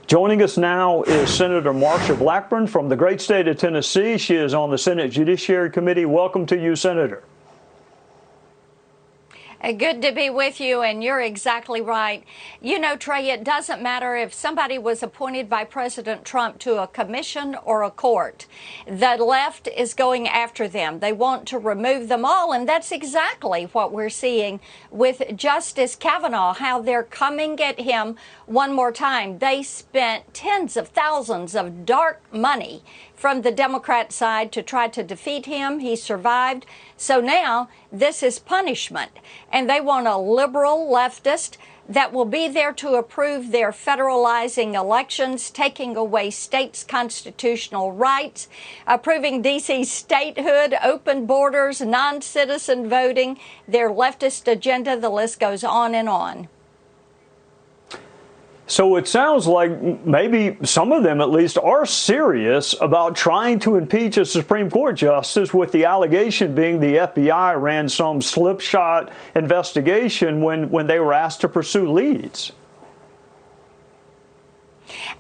Joining us now is Senator Marsha Blackburn from the great state of Tennessee. She is on the Senate Judiciary Committee. Welcome to you, Senator. Good to be with you, and you're exactly right. You know, Trey, it doesn't matter if somebody was appointed by President Trump to a commission or a court. The left is going after them. They want to remove them all, and that's exactly what we're seeing with Justice Kavanaugh, how they're coming at him one more time. They spent tens of thousands of dark money from the Democrat side to try to defeat him. He survived. So now this is punishment. And they want a liberal leftist that will be there to approve their federalizing elections, taking away states' constitutional rights, approving D.C.'s statehood, open borders, non-citizen voting, their leftist agenda. The list goes on and on. So it sounds like maybe some of them at least are serious about trying to impeach a Supreme Court justice, with the allegation being the FBI ran some slipshod investigation when they were asked to pursue leads.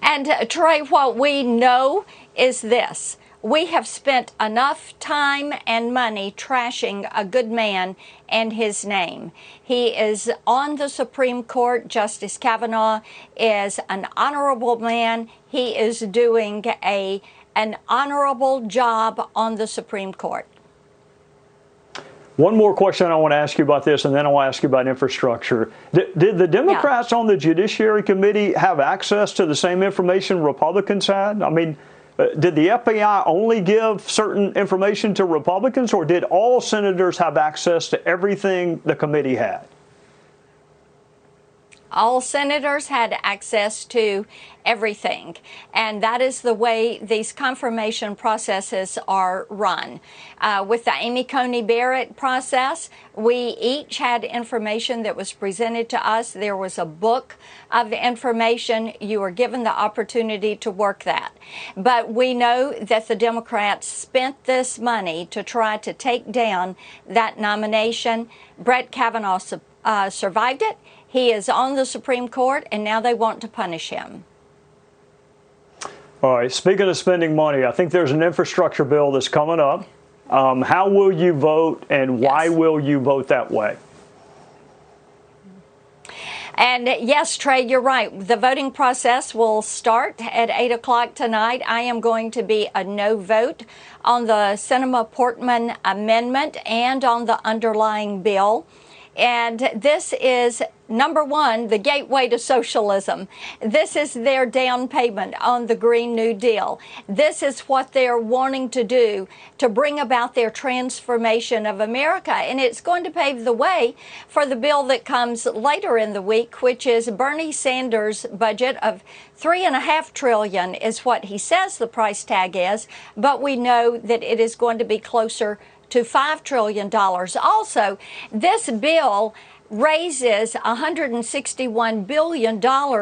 And Trey, what we know is this. We have spent enough time and money trashing a good man and his name. He is on the Supreme Court. Justice Kavanaugh is an honorable man. He is doing an honorable job on the Supreme Court. One more question I want to ask you about this, and then I'll ask you about infrastructure. Did the Democrats on the Judiciary Committee have access to the same information Republicans had? I mean, did the FBI only give certain information to Republicans, or did all senators have access to everything the committee had? All senators had access to everything, and that is the way these confirmation processes are run. With the Amy Coney Barrett process, we each had information that was presented to us. There was a book of information. You were given the opportunity to work that. But we know that the Democrats spent this money to try to take down that nomination. Brett Kavanaugh survived it. He is on the Supreme Court, and now they want to punish him. All right. Speaking of spending money, I think there's an infrastructure bill that's coming up. How will you vote, and why will you vote that way? And yes, Trey, you're right. The voting process will start at 8 o'clock tonight. I am going to be a no vote on the Sinema-Portman amendment and on the underlying bill. And this is, number one, the gateway to socialism. This is their down payment on the Green New Deal. This is what they're wanting to do to bring about their transformation of America. And it's going to pave the way for the bill that comes later in the week, which is Bernie Sanders' budget of $3.5 trillion is what he says the price tag is. But we know that it is going to be closer to $5 trillion. Also, this bill raises $161 billion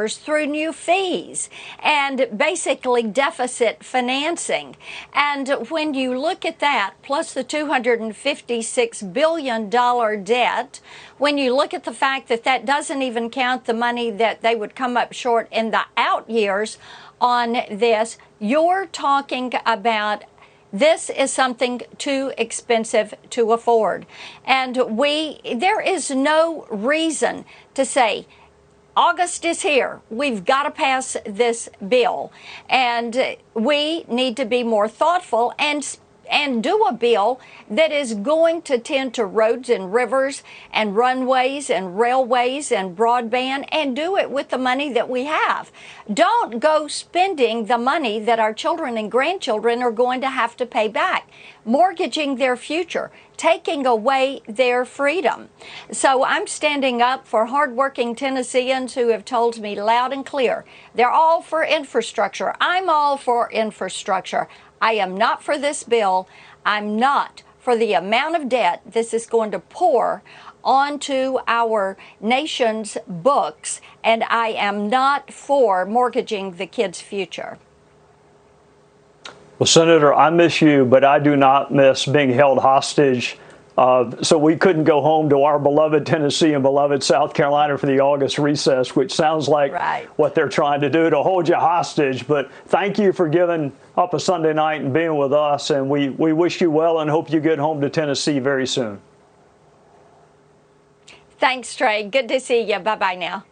through new fees and basically deficit financing. And when you look at that, plus the $256 billion debt, when you look at the fact that that doesn't even count the money that they would come up short in the out years on this, you're talking about this is something too expensive to afford. And there is no reason to say, August is here, we've got to pass this bill. And we need to be more thoughtful and do a bill that is going to tend to roads and rivers and runways and railways and broadband, and do it with the money that we have. Don't go spending the money that our children and grandchildren are going to have to pay back, mortgaging their future, taking away their freedom. So I'm standing up for hardworking Tennesseans who have told me loud and clear, they're all for infrastructure. I'm all for infrastructure. I am not for this bill. I'm not for the amount of debt this is going to pour onto our nation's books, and I am not for mortgaging the kids' future. Well, Senator, I miss you, but I do not miss being held hostage So we couldn't go home to our beloved Tennessee and beloved South Carolina for the August recess, which sounds like what they're trying to do to hold you hostage. But thank you for giving up a Sunday night and being with us. And we wish you well and hope you get home to Tennessee very soon. Thanks, Trey. Good to see you. Bye-bye now.